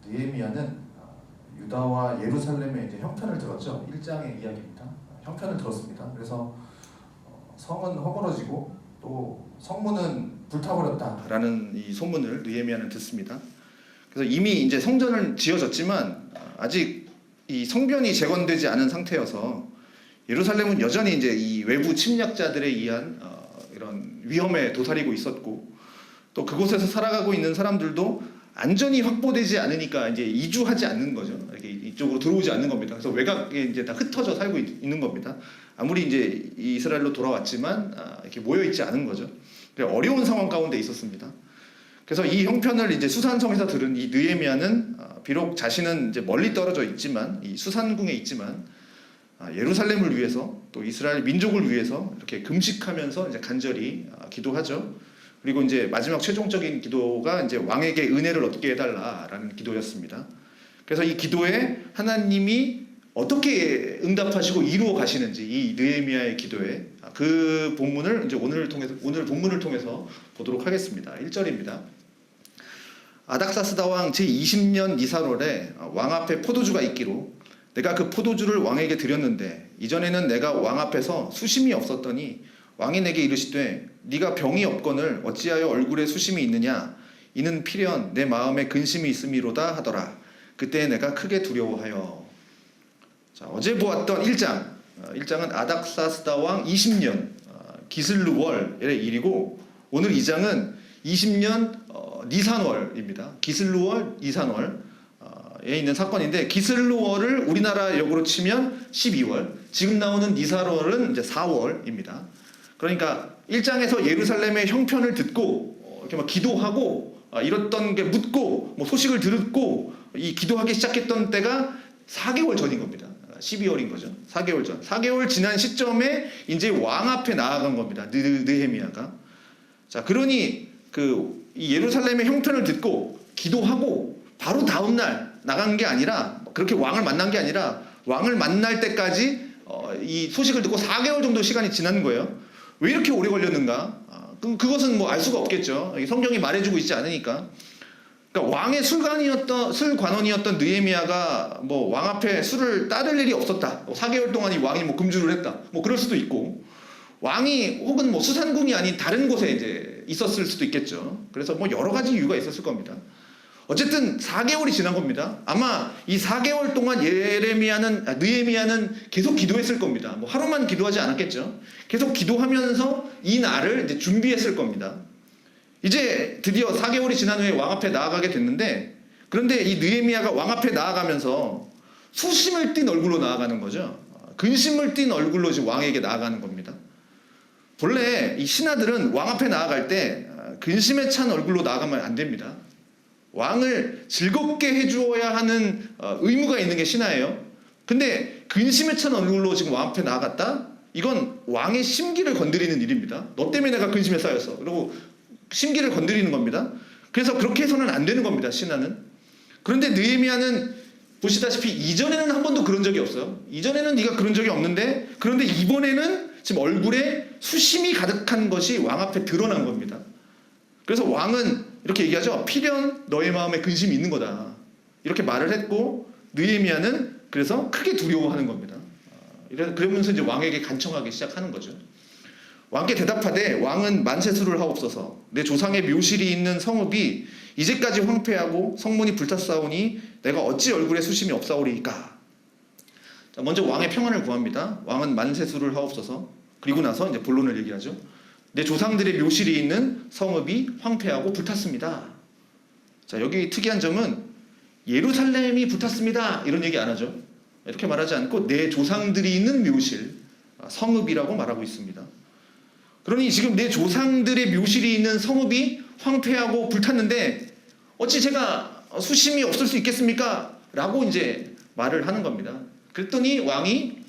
느헤미야는 유다와 예루살렘의 이제 형편을 들었죠. 1장의 이야기입니다. 형편을 들었습니다. 그래서 성은 허물어지고 또 성문은 불타버렸다라는 이 소문을 느헤미야는 듣습니다. 그래서 이미 이제 성전은 지어졌지만 아직 이 성변이 재건되지 않은 상태여서 예루살렘은 여전히 이제 이 외부 침략자들에 의한 이런 위험에 도사리고 있었고, 또 그곳에서 살아가고 있는 사람들도 안전이 확보되지 않으니까 이제 이주하지 않는 거죠. 이렇게 이쪽으로 들어오지 않는 겁니다. 그래서 외곽에 이제 다 흩어져 살고 있는 겁니다. 아무리 이제 이스라엘로 돌아왔지만 이렇게 모여 있지 않은 거죠. 어려운 상황 가운데 있었습니다. 그래서 이 형편을 이제 수산성에서 들은 이 느헤미야는 비록 자신은 이제 멀리 떨어져 있지만, 이 수산궁에 있지만 예루살렘을 위해서 또 이스라엘 민족을 위해서 이렇게 금식하면서 이제 간절히 기도하죠. 그리고 이제 마지막 최종적인 기도가 이제 왕에게 은혜를 얻게 해달라라는 기도였습니다. 그래서 이 기도에 하나님이 어떻게 응답하시고 이루어 가시는지, 이 느헤미야의 기도에 그 본문을 이제 오늘 본문을 통해서 보도록 하겠습니다. 1절입니다. 아닥사스다 왕 제20년 니산월에 왕 앞에 포도주가 있기로 내가 그 포도주를 왕에게 드렸는데 이전에는 내가 왕 앞에서 수심이 없었더니 왕이 내게 이르시되 네가 병이 없거늘 어찌하여 얼굴에 수심이 있느냐, 이는 필연 내 마음에 근심이 있음이로다 하더라. 그때 내가 크게 두려워하여. 자, 어제 보았던 1장은 아닥사스다 왕 20년 기슬루월의 일이고, 오늘 2장은 20년 니산월입니다. 기슬루월, 니산월에 있는 사건인데, 기슬루월을 우리나라 역으로 치면 12월, 지금 나오는 니산월은 이제 4월입니다. 그러니까 1장에서 예루살렘의 형편을 듣고 이렇게 막 기도하고 이랬던 게 묻고 뭐 소식을 듣고 이 기도하기 시작했던 때가 4개월 전인 겁니다. 12월인 거죠. 4개월 전. 4개월 지난 시점에 이제 왕 앞에 나아간 겁니다. 느헤미야가. 자, 그러니 이 예루살렘의 형편을 듣고 기도하고 바로 다음 날 나간 게 아니라, 그렇게 왕을 만난 게 아니라 왕을 만날 때까지 이 소식을 듣고 4개월 정도 시간이 지난 거예요. 왜 이렇게 오래 걸렸는가? 그것은 뭐 알 수가 없겠죠. 성경이 말해주고 있지 않으니까. 그러니까 왕의 술관원이었던 느헤미야가 뭐 왕 앞에 술을 따를 일이 없었다. 4개월 동안 이 왕이 뭐 금주를 했다. 뭐 그럴 수도 있고, 왕이 혹은 뭐 수산궁이 아닌 다른 곳에 이제 있었을 수도 있겠죠. 그래서 뭐 여러 가지 이유가 있었을 겁니다. 어쨌든 4개월이 지난 겁니다. 아마 이 4개월 동안 느헤미야는 계속 기도했을 겁니다. 뭐 하루만 기도하지 않았겠죠. 계속 기도하면서 이 날을 이제 준비했을 겁니다. 이제 드디어 4개월이 지난 후에 왕 앞에 나아가게 됐는데, 그런데 이 느헤미야가 왕 앞에 나아가면서 수심을 띤 얼굴로 나아가는 거죠. 근심을 띤 얼굴로 지금 왕에게 나아가는 겁니다. 본래 이 신하들은 왕 앞에 나아갈 때 근심에 찬 얼굴로 나아가면 안 됩니다. 왕을 즐겁게 해주어야 하는 의무가 있는 게 신하예요. 근데 근심에 찬 얼굴로 지금 왕 앞에 나아갔다? 이건 왕의 심기를 건드리는 일입니다. 너 때문에 내가 근심에 쌓였어. 그리고 심기를 건드리는 겁니다. 그래서 그렇게 해서는 안 되는 겁니다, 신하는. 그런데 느헤미야는 보시다시피 이전에는 한 번도 그런 적이 없어요. 이전에는 네가 그런 적이 없는데, 그런데 이번에는 지금 얼굴에 수심이 가득한 것이 왕 앞에 드러난 겁니다. 그래서 왕은 이렇게 얘기하죠. 필연 너의 마음에 근심이 있는 거다. 이렇게 말을 했고, 느헤미야는 그래서 크게 두려워하는 겁니다. 그러면서 이제 왕에게 간청하기 시작하는 거죠. 왕께 대답하되 왕은 만세수를 하옵소서. 내 조상의 묘실이 있는 성읍이 이제까지 황폐하고 성문이 불탔사오니 내가 어찌 얼굴에 수심이 없사오리이까. 자, 먼저 왕의 평안을 구합니다. 왕은 만세수를 하옵소서. 그리고 나서 이제 본론을 얘기하죠. 내 조상들의 묘실이 있는 성읍이 황폐하고 불탔습니다. 자, 여기 특이한 점은 예루살렘이 불탔습니다 이런 얘기 안 하죠. 이렇게 말하지 않고 내 조상들이 있는 묘실, 성읍이라고 말하고 있습니다. 그러니 지금 내 조상들의 묘실이 있는 성읍이 황폐하고 불탔는데 어찌 제가 수심이 없을 수 있겠습니까? 라고 이제 말을 하는 겁니다. 그랬더니 왕이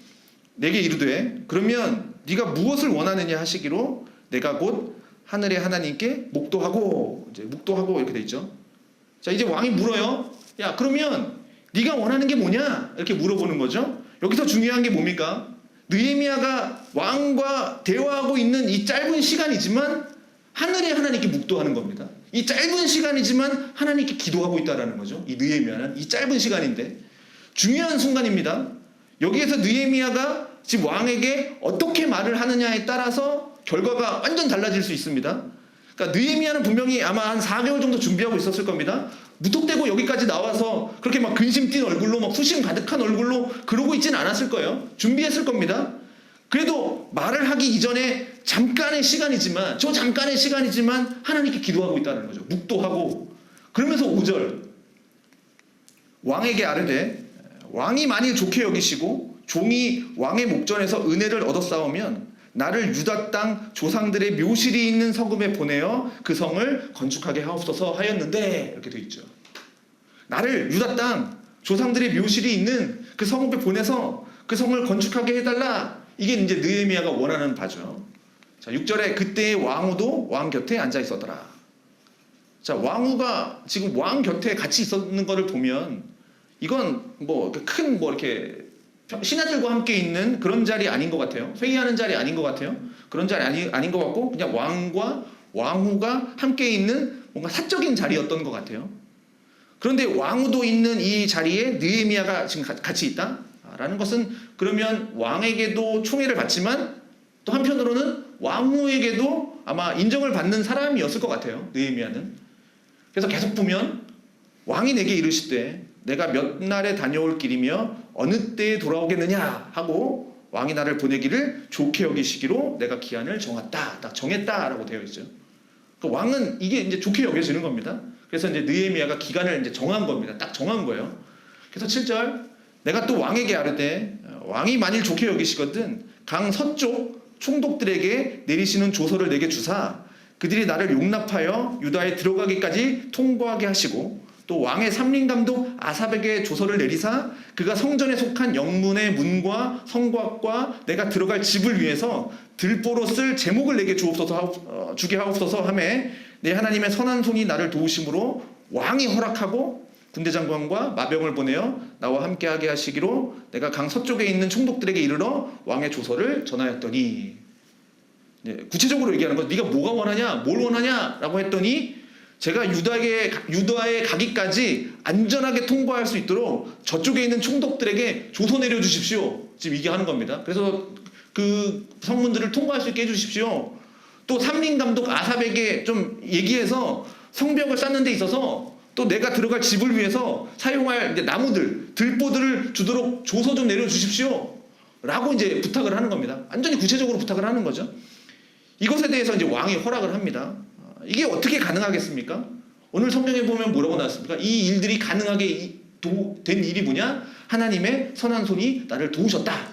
내게 이르되 그러면 네가 무엇을 원하느냐 하시기로 내가 곧 하늘의 하나님께 묵도하고 이렇게 돼 있죠. 자, 이제 왕이 물어요. 야, 그러면 네가 원하는 게 뭐냐? 이렇게 물어보는 거죠. 여기서 중요한 게 뭡니까? 느헤미야가 왕과 대화하고 있는 이 짧은 시간이지만 하늘의 하나님께 묵도하는 겁니다. 이 짧은 시간이지만 하나님께 기도하고 있다라는 거죠. 이 느헤미야는 이 짧은 시간인데 중요한 순간입니다. 여기에서 느헤미야가 지금 왕에게 어떻게 말을 하느냐에 따라서 결과가 완전 달라질 수 있습니다. 그러니까 느헤미야는 분명히 아마 한 4개월 정도 준비하고 있었을 겁니다. 무턱대고 여기까지 나와서 그렇게 막 근심 띈 얼굴로 막 수심 가득한 얼굴로 그러고 있지는 않았을 거예요. 준비했을 겁니다. 그래도 말을 하기 이전에 잠깐의 시간이지만 하나님께 기도하고 있다는 거죠. 묵도하고. 그러면서 5절 왕에게 아뢰되 왕이 만일 좋게 여기시고 종이 왕의 목전에서 은혜를 얻었사오면 나를 유다 땅 조상들의 묘실이 있는 성읍에 보내어 그 성을 건축하게 하옵소서 하였는데 이렇게 되어 있죠. 나를 유다 땅 조상들의 묘실이 있는 그 성읍에 보내서 그 성을 건축하게 해달라. 이게 이제 느헤미야가 원하는 바죠. 자, 6절에 그때의 왕후도 왕 곁에 앉아 있었더라. 자, 왕후가 지금 왕 곁에 같이 있었는 것을 보면 이건 뭐 큰 뭐 이렇게 신하들과 함께 있는 그런 자리 아닌 것 같아요. 회의하는 자리 아닌 것 같아요. 그런 자리 아닌 것 같고 그냥 왕과 왕후가 함께 있는 뭔가 사적인 자리였던 것 같아요. 그런데 왕후도 있는 이 자리에 느헤미야가 지금 같이 있다라는 것은 그러면 왕에게도 총애를 받지만 또 한편으로는 왕후에게도 아마 인정을 받는 사람이었을 것 같아요. 느헤미야는. 그래서 계속 보면 왕이 내게 이르시되 내가 몇 날에 다녀올 길이며 어느 때에 돌아오겠느냐 하고 왕이 나를 보내기를 좋게 여기시기로 내가 기한을 정했다. 딱 정했다라고 되어 있죠. 그 왕은 이게 이제 좋게 여겨지는 겁니다. 그래서 이제 느헤미야가 기간을 이제 정한 겁니다. 딱 정한 거예요. 그래서 7절 내가 또 왕에게 아뢰되 왕이 만일 좋게 여기시거든 강 서쪽 총독들에게 내리시는 조서를 내게 주사 그들이 나를 용납하여 유다에 들어가기까지 통과하게 하시고 또 왕의 삼림감독 아삽에게 조서를 내리사 그가 성전에 속한 영문의 문과 성곽과 내가 들어갈 집을 위해서 들보로 쓸 제목을 내게 주게 하옵소서 하매 내 하나님의 선한 손이 나를 도우심으로 왕이 허락하고 군대 장관과 마병을 보내어 나와 함께하게 하시기로 내가 강 서쪽에 있는 총독들에게 이르러 왕의 조서를 전하였더니 구체적으로 얘기하는 건 네가 뭐가 원하냐 뭘 원하냐라고 했더니 제가 유다에 가기까지 안전하게 통과할 수 있도록 저쪽에 있는 총독들에게 조서 내려주십시오. 지금 이게 하는 겁니다. 그래서 그 성문들을 통과할 수 있게 해주십시오. 또 삼림감독 아삽에게 좀 얘기해서 성벽을 쌓는 데 있어서 또 내가 들어갈 집을 위해서 사용할 이제 나무들, 들보들을 주도록 조서 좀 내려주십시오. 라고 이제 부탁을 하는 겁니다. 완전히 구체적으로 부탁을 하는 거죠. 이것에 대해서 이제 왕이 허락을 합니다. 이게 어떻게 가능하겠습니까? 오늘 성경에 보면 뭐라고 나왔습니까? 이 일들이 가능하게 된 일이 뭐냐? 하나님의 선한 손이 나를 도우셨다.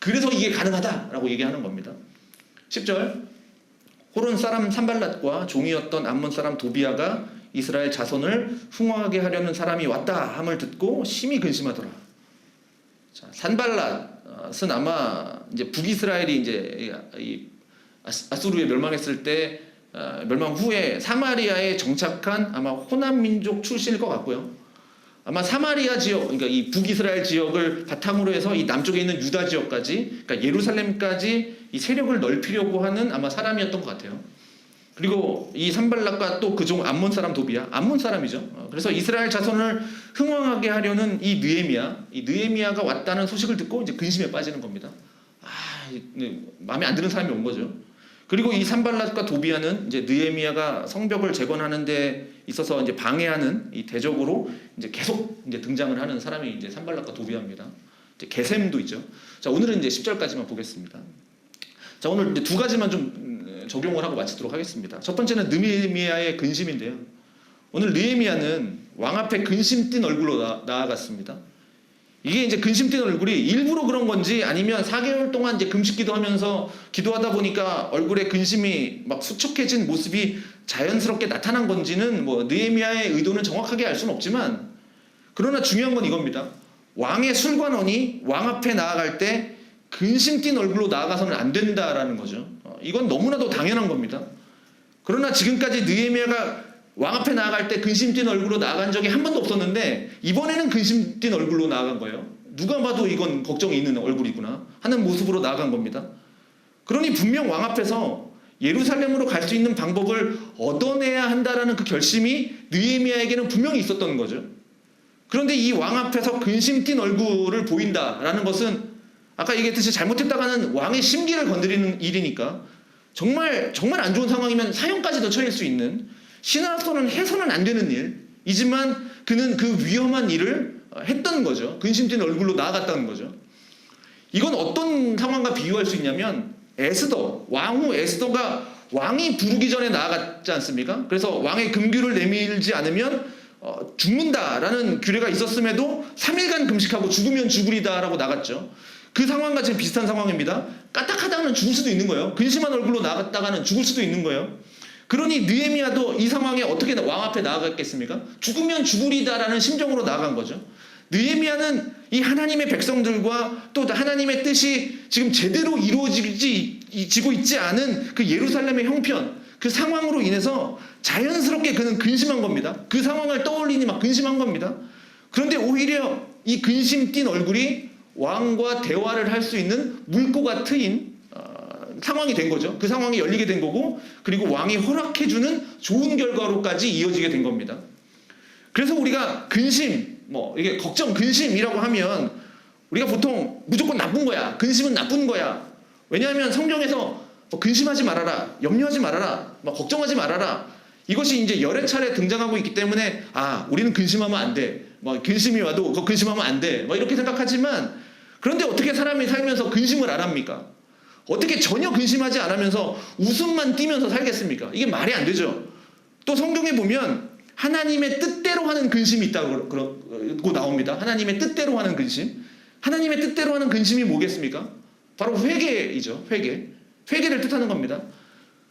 그래서 이게 가능하다라고 얘기하는 겁니다. 10절 호론 사람 산발랏과 종이었던 암몬 사람 도비아가 이스라엘 자손을 흥황하게 하려는 사람이 왔다 함을 듣고 심히 근심하더라. 자, 산발랏은 아마 이제 북이스라엘이 이제 이 아수르에 멸망했을 때 멸망 후에 사마리아에 정착한 아마 호남 민족 출신일 것 같고요. 아마 사마리아 지역, 그러니까 이 북이스라엘 지역을 바탕으로 해서 이 남쪽에 있는 유다 지역까지, 그러니까 예루살렘까지 이 세력을 넓히려고 하는 아마 사람이었던 것 같아요. 그리고 이 산발랏과 또 그 종 암몬 사람 도비야, 암몬 사람이죠. 그래서 이스라엘 자손을 흥왕하게 하려는 이 느헤미야가 왔다는 소식을 듣고 이제 근심에 빠지는 겁니다. 마음에 안 드는 사람이 온 거죠. 그리고 이 산발랏과 도비아는 이제 느헤미야가 성벽을 재건하는 데 있어서 이제 방해하는 이 대적으로 이제 계속 이제 등장을 하는 사람이 이제 산발랏과 도비아입니다. 이제 게셈도 있죠. 자, 오늘은 이제 10절까지만 보겠습니다. 자, 오늘 이제 두 가지만 좀 적용을 하고 마치도록 하겠습니다. 첫 번째는 느헤미야의 근심인데요. 오늘 느헤미야는 왕 앞에 근심 띤 얼굴로 나아갔습니다. 이게 이제 근심 뛴 얼굴이 일부러 그런 건지 아니면 4개월 동안 이제 금식 기도하면서 기도하다 보니까 얼굴에 근심이 막 수척해진 모습이 자연스럽게 나타난 건지는 뭐 느헤미야의 의도는 정확하게 알 수는 없지만 그러나 중요한 건 이겁니다. 왕의 술관원이 왕 앞에 나아갈 때 근심 뛴 얼굴로 나아가서는 안 된다라는 거죠. 이건 너무나도 당연한 겁니다. 그러나 지금까지 느헤미야가 왕 앞에 나아갈 때 근심 뛴 얼굴로 나아간 적이 한 번도 없었는데 이번에는 근심 뛴 얼굴로 나아간 거예요. 누가 봐도 이건 걱정이 있는 얼굴이구나 하는 모습으로 나아간 겁니다. 그러니 분명 왕 앞에서 예루살렘으로 갈 수 있는 방법을 얻어내야 한다라는 그 결심이 느헤미야에게는 분명히 있었던 거죠. 그런데 이 왕 앞에서 근심 띈 얼굴을 보인다라는 것은 아까 얘기했듯이 잘못했다가는 왕의 심기를 건드리는 일이니까 정말 안 좋은 상황이면 사형까지도 처할 수 있는 신하로서는 해서는 안 되는 일이지만 그는 그 위험한 일을 했던 거죠. 근심 띈 얼굴로 나아갔다는 거죠. 이건 어떤 상황과 비유할 수 있냐면 에스더, 왕후 에스더가 왕이 부르기 전에 나아갔지 않습니까? 그래서 왕의 금규를 내밀지 않으면 죽는다라는 규례가 있었음에도 3일간 금식하고 죽으면 죽으리다라고 나갔죠. 그 상황과 지금 비슷한 상황입니다. 까딱하다가는 죽을 수도 있는 거예요. 근심한 얼굴로 나갔다가는 죽을 수도 있는 거예요. 그러니 느헤미야도 이 상황에 어떻게 왕 앞에 나아갔겠습니까? 죽으면 죽으리다라는 심정으로 나아간 거죠. 느헤미야는 이 하나님의 백성들과 또 하나님의 뜻이 지금 제대로 이루어지고 있지 않은 그 예루살렘의 형편, 그 상황으로 인해서 자연스럽게 그는 근심한 겁니다. 그 상황을 떠올리니 막 근심한 겁니다. 그런데 오히려 이 근심 띈 얼굴이 왕과 대화를 할 수 있는 물꼬가 트인 상황이 된 거죠. 그 상황이 열리게 된 거고, 그리고 왕이 허락해주는 좋은 결과로까지 이어지게 된 겁니다. 그래서 우리가 근심, 이게 걱정, 근심이라고 하면 우리가 보통 무조건 나쁜 거야. 근심은 나쁜 거야. 왜냐하면 성경에서 근심하지 말아라, 염려하지 말아라, 걱정하지 말아라. 이것이 이제 여러 차례 등장하고 있기 때문에 우리는 근심하면 안 돼. 근심이 와도 그거 근심하면 안 돼. 이렇게 생각하지만 그런데 어떻게 사람이 살면서 근심을 안 합니까? 어떻게 전혀 근심하지 않으면서 웃음만 띠면서 살겠습니까? 이게 말이 안 되죠. 또 성경에 보면 하나님의 뜻대로 하는 근심이 있다고 나옵니다. 하나님의 뜻대로 하는 근심. 하나님의 뜻대로 하는 근심이 뭐겠습니까? 바로 회개이죠. 회개를 뜻하는 겁니다.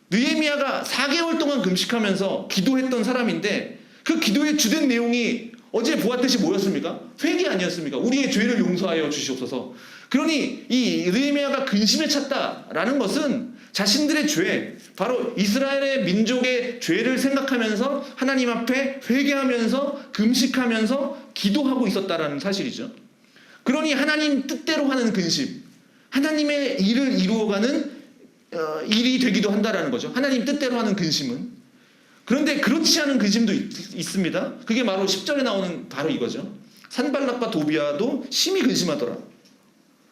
느헤미야가 4개월 동안 금식하면서 기도했던 사람인데 그 기도의 주된 내용이 어제 보았듯이 뭐였습니까? 회개 아니었습니까? 우리의 죄를 용서하여 주시옵소서. 그러니 이 느헤미야가 근심에 찼다라는 것은 자신들의 죄, 바로 이스라엘의 민족의 죄를 생각하면서 하나님 앞에 회개하면서 금식하면서 기도하고 있었다라는 사실이죠. 그러니 하나님 뜻대로 하는 근심, 하나님의 일을 이루어가는 일이 되기도 한다라는 거죠. 하나님 뜻대로 하는 근심은. 그런데 그렇지 않은 근심도 있습니다. 그게 바로 10절에 나오는 바로 이거죠. 산발락과 도비야도 심히 근심하더라.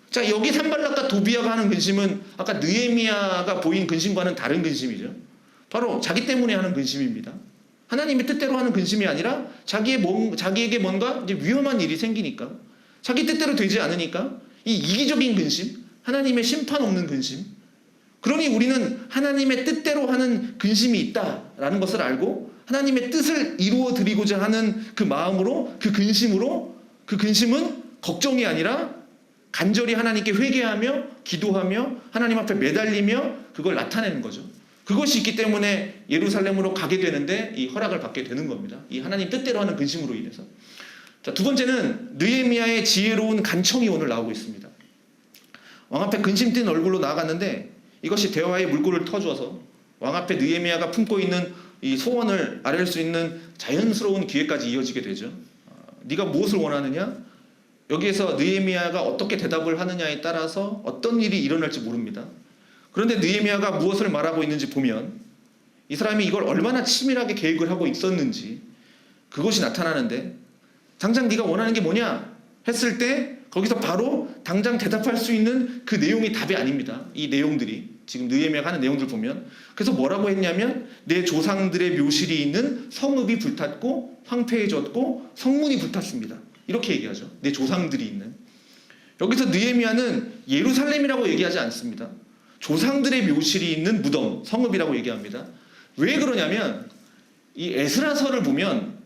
자, 여기 산발락과 도비야가 하는 근심은 아까 느헤미야가 보인 근심과는 다른 근심이죠. 바로 자기 때문에 하는 근심입니다. 하나님의 뜻대로 하는 근심이 아니라 자기에게 뭔가 이제 위험한 일이 생기니까, 자기 뜻대로 되지 않으니까 이 이기적인 근심, 하나님의 심판 없는 근심. 그러니 우리는 하나님의 뜻대로 하는 근심이 있다라는 것을 알고 하나님의 뜻을 이루어 드리고자 하는 그 마음으로, 그 근심은 걱정이 아니라 간절히 하나님께 회개하며 기도하며 하나님 앞에 매달리며 그걸 나타내는 거죠. 그것이 있기 때문에 예루살렘으로 가게 되는데 이 허락을 받게 되는 겁니다. 이 하나님 뜻대로 하는 근심으로 인해서. 자, 두 번째는 느헤미야의 지혜로운 간청이 오늘 나오고 있습니다. 왕 앞에 근심 띤 얼굴로 나아갔는데 이것이 대화의 물꼬를 터주어서 왕 앞에 느헤미야가 품고 있는 이 소원을 아뢰할 수 있는 자연스러운 기회까지 이어지게 되죠. 네가 무엇을 원하느냐? 여기에서 느헤미야가 어떻게 대답을 하느냐에 따라서 어떤 일이 일어날지 모릅니다. 그런데 느헤미야가 무엇을 말하고 있는지 보면 이 사람이 이걸 얼마나 치밀하게 계획을 하고 있었는지 그것이 나타나는데, 당장 네가 원하는 게 뭐냐 했을 때 거기서 바로 당장 대답할 수 있는 그 내용이 답이 아닙니다. 이 내용들이 지금 느헤미야가 하는 내용들 보면, 그래서 뭐라고 했냐면 내 조상들의 묘실이 있는 성읍이 불탔고 황폐해졌고 성문이 불탔습니다. 이렇게 얘기하죠. 내 조상들이 있는. 여기서 느헤미야는 예루살렘이라고 얘기하지 않습니다. 조상들의 묘실이 있는 무덤, 성읍이라고 얘기합니다. 왜 그러냐면 이 에스라서를 보면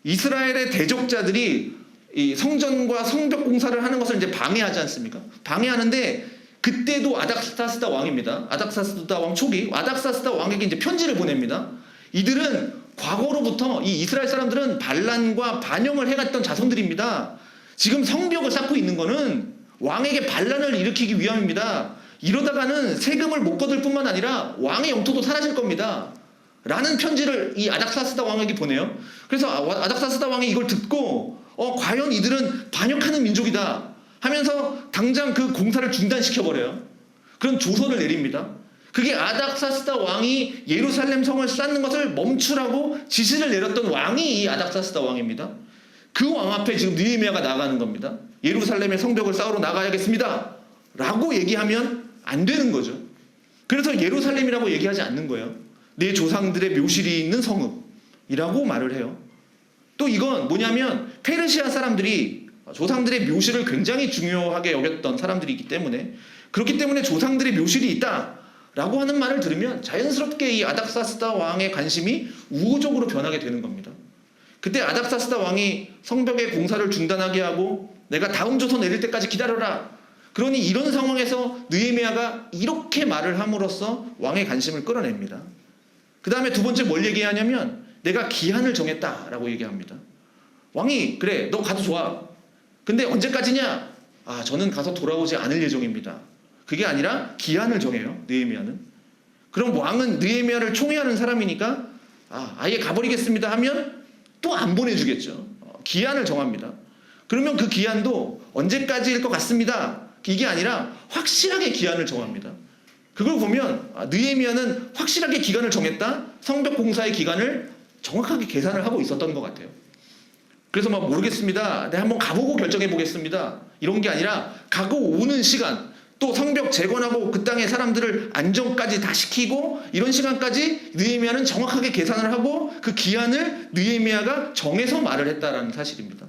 이스라엘의 대적자들이 이 성전과 성벽 공사를 하는 것을 이제 방해하지 않습니까? 방해하는데 그때도 아닥사스다 왕입니다. 아닥사스다 왕 초기, 아닥사스다 왕에게 이제 편지를 보냅니다. 이들은 과거로부터 이 이스라엘 사람들은 반란과 반영을 해갔던 자손들입니다. 지금 성벽을 쌓고 있는 거는 왕에게 반란을 일으키기 위함입니다. 이러다가는 세금을 못 거둘 뿐만 아니라 왕의 영토도 사라질 겁니다. 라는 편지를 이 아닥사스다 왕에게 보내요. 그래서 아닥사스다 왕이 이걸 듣고 과연 이들은 반역하는 민족이다 하면서 당장 그 공사를 중단시켜버려요. 그런 조서를 내립니다. 그게 아닥사스다 왕이 예루살렘 성을 쌓는 것을 멈추라고 지시를 내렸던 왕이 이 아닥사스다 왕입니다. 그 왕 앞에 지금 느헤미야가 나가는 겁니다. 예루살렘의 성벽을 쌓으러 나가야겠습니다 라고 얘기하면 안 되는 거죠. 그래서 예루살렘이라고 얘기하지 않는 거예요. 내 조상들의 묘실이 있는 성읍이라고 말을 해요. 또 이건 뭐냐면 페르시아 사람들이 조상들의 묘실을 굉장히 중요하게 여겼던 사람들이기 때문에, 그렇기 때문에 조상들의 묘실이 있다라고 하는 말을 들으면 자연스럽게 이 아닥사스다 왕의 관심이 우호적으로 변하게 되는 겁니다. 그때 아닥사스다 왕이 성벽의 공사를 중단하게 하고 내가 다음 조서 내릴 때까지 기다려라. 그러니 이런 상황에서 느헤미야가 이렇게 말을 함으로써 왕의 관심을 끌어냅니다. 그 다음에 두 번째 뭘 얘기하냐면 내가 기한을 정했다라고 얘기합니다. 왕이 그래 너 가도 좋아. 근데 언제까지냐? 저는 가서 돌아오지 않을 예정입니다. 그게 아니라 기한을 정해요. 느헤미야는. 그럼 왕은 느헤미야를 총애하는 사람이니까 아예 가버리겠습니다 하면 또 안 보내주겠죠. 기한을 정합니다. 그러면 그 기한도 언제까지일 것 같습니다. 이게 아니라 확실하게 기한을 정합니다. 그걸 보면 느헤미야는 확실하게 기간을 정했다. 성벽 공사의 기간을 정확하게 계산을 하고 있었던 것 같아요. 그래서 막 모르겠습니다. 내가 한번 가보고 결정해 보겠습니다. 이런 게 아니라 가고 오는 시간, 또 성벽 재건하고 그 땅의 사람들을 안정까지 다 시키고 이런 시간까지 느헤미야는 정확하게 계산을 하고 그 기한을 느헤미야가 정해서 말을 했다라는 사실입니다.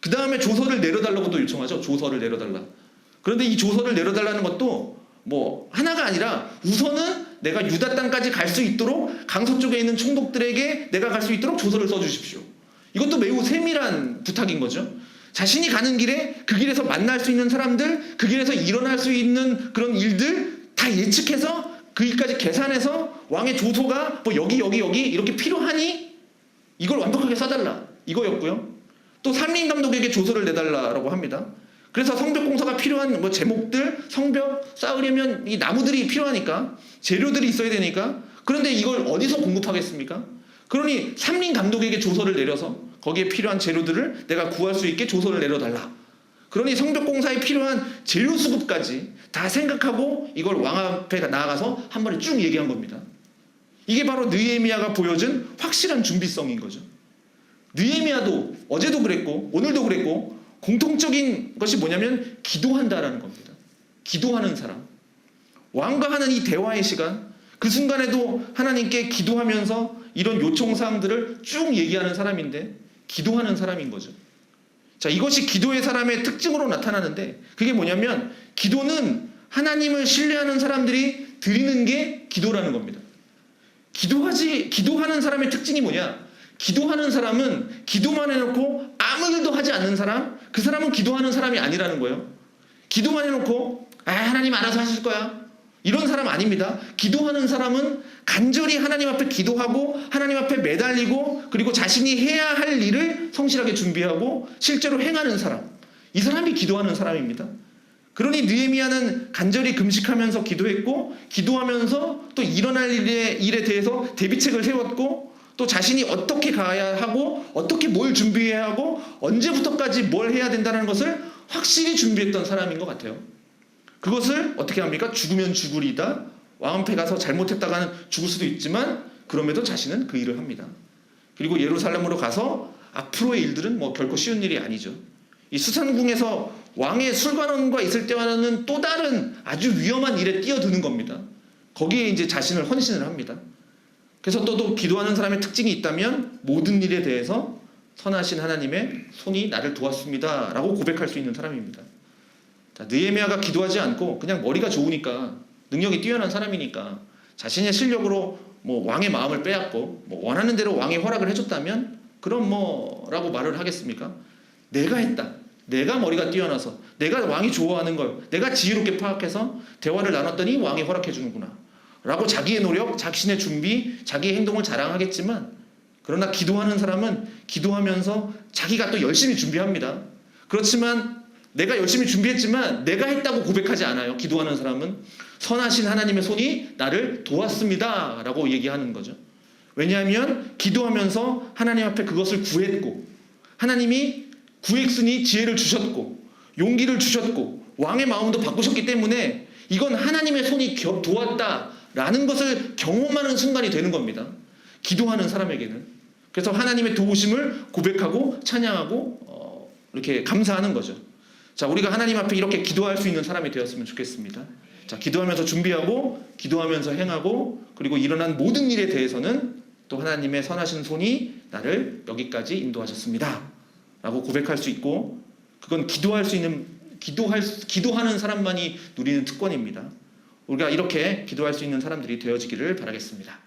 그 다음에 조서를 내려달라고 또 요청하죠. 조서를 내려달라. 그런데 이 조서를 내려달라는 것도 뭐 하나가 아니라 우선은 내가 유다 땅까지 갈 수 있도록 강서쪽에 있는 총독들에게 내가 갈 수 있도록 조서를 써주십시오. 이것도 매우 세밀한 부탁인 거죠. 자신이 가는 길에 그 길에서 만날 수 있는 사람들, 그 길에서 일어날 수 있는 그런 일들 다 예측해서 그 일까지 계산해서 왕의 조서가 뭐 여기 이렇게 필요하니 이걸 완벽하게 써달라 이거였고요. 또 삼림감독에게 조서를 내달라라고 합니다. 그래서 성벽 공사가 필요한 뭐 제목들, 성벽 쌓으려면 이 나무들이 필요하니까 재료들이 있어야 되니까, 그런데 이걸 어디서 공급하겠습니까? 그러니 삼림감독에게 조서를 내려서 거기에 필요한 재료들을 내가 구할 수 있게 조서를 내려달라. 그러니 성벽 공사에 필요한 재료 수급까지 다 생각하고 이걸 왕 앞에 나아가서 한 번에 쭉 얘기한 겁니다. 이게 바로 느헤미야가 보여준 확실한 준비성인 거죠. 느헤미야도 어제도 그랬고 오늘도 그랬고 공통적인 것이 뭐냐면 기도한다라는 겁니다. 기도하는 사람. 왕과 하는 이 대화의 시간, 그 순간에도 하나님께 기도하면서 이런 요청사항들을 쭉 얘기하는 사람인데 기도하는 사람인 거죠. 자, 이것이 기도의 사람의 특징으로 나타나는데 그게 뭐냐면 기도는 하나님을 신뢰하는 사람들이 드리는 게 기도라는 겁니다. 기도하는 사람의 특징이 뭐냐? 기도하는 사람은 기도만 해놓고 아무 일도 하지 않는 사람, 그 사람은 기도하는 사람이 아니라는 거예요. 기도만 해놓고 하나님 알아서 하실 거야 이런 사람 아닙니다. 기도하는 사람은 간절히 하나님 앞에 기도하고 하나님 앞에 매달리고 그리고 자신이 해야 할 일을 성실하게 준비하고 실제로 행하는 사람, 이 사람이 기도하는 사람입니다. 그러니 느헤미야는 간절히 금식하면서 기도했고 기도하면서 또 일어날 일에 대해서 대비책을 세웠고 또 자신이 어떻게 가야 하고 어떻게 뭘 준비해야 하고 언제부터까지 뭘 해야 된다는 것을 확실히 준비했던 사람인 것 같아요. 그것을 어떻게 합니까? 죽으면 죽으리다. 왕 앞에 가서 잘못했다가는 죽을 수도 있지만 그럼에도 자신은 그 일을 합니다. 그리고 예루살렘으로 가서 앞으로의 일들은 뭐 결코 쉬운 일이 아니죠. 이 수산궁에서 왕의 술관원과 있을 때와는 또 다른 아주 위험한 일에 뛰어드는 겁니다. 거기에 이제 자신을 헌신을 합니다. 그래서 또 기도하는 사람의 특징이 있다면 모든 일에 대해서 선하신 하나님의 손이 나를 도왔습니다 라고 고백할 수 있는 사람입니다. 자, 느헤미야가 기도하지 않고 그냥 머리가 좋으니까 능력이 뛰어난 사람이니까 자신의 실력으로 뭐 왕의 마음을 빼앗고 뭐 원하는 대로 왕이 허락을 해줬다면 그럼 뭐라고 말을 하겠습니까? 내가 했다. 내가 머리가 뛰어나서 내가 왕이 좋아하는 걸 내가 지혜롭게 파악해서 대화를 나눴더니 왕이 허락해 주는구나 라고 자기의 노력, 자신의 준비, 자기의 행동을 자랑하겠지만 그러나 기도하는 사람은 기도하면서 자기가 또 열심히 준비합니다. 그렇지만 내가 열심히 준비했지만 내가 했다고 고백하지 않아요. 기도하는 사람은 선하신 하나님의 손이 나를 도왔습니다 라고 얘기하는 거죠. 왜냐하면 기도하면서 하나님 앞에 그것을 구했고 하나님이 구했으니 지혜를 주셨고 용기를 주셨고 왕의 마음도 바꾸셨기 때문에 이건 하나님의 손이 도왔다 라는 것을 경험하는 순간이 되는 겁니다. 기도하는 사람에게는. 그래서 하나님의 도우심을 고백하고 찬양하고 이렇게 감사하는 거죠. 자, 우리가 하나님 앞에 이렇게 기도할 수 있는 사람이 되었으면 좋겠습니다. 자, 기도하면서 준비하고 기도하면서 행하고 그리고 일어난 모든 일에 대해서는 또 하나님의 선하신 손이 나를 여기까지 인도하셨습니다 라고 고백할 수 있고, 그건 기도할 수 있는 기도하는 사람만이 누리는 특권입니다. 우리가 이렇게 기도할 수 있는 사람들이 되어지기를 바라겠습니다.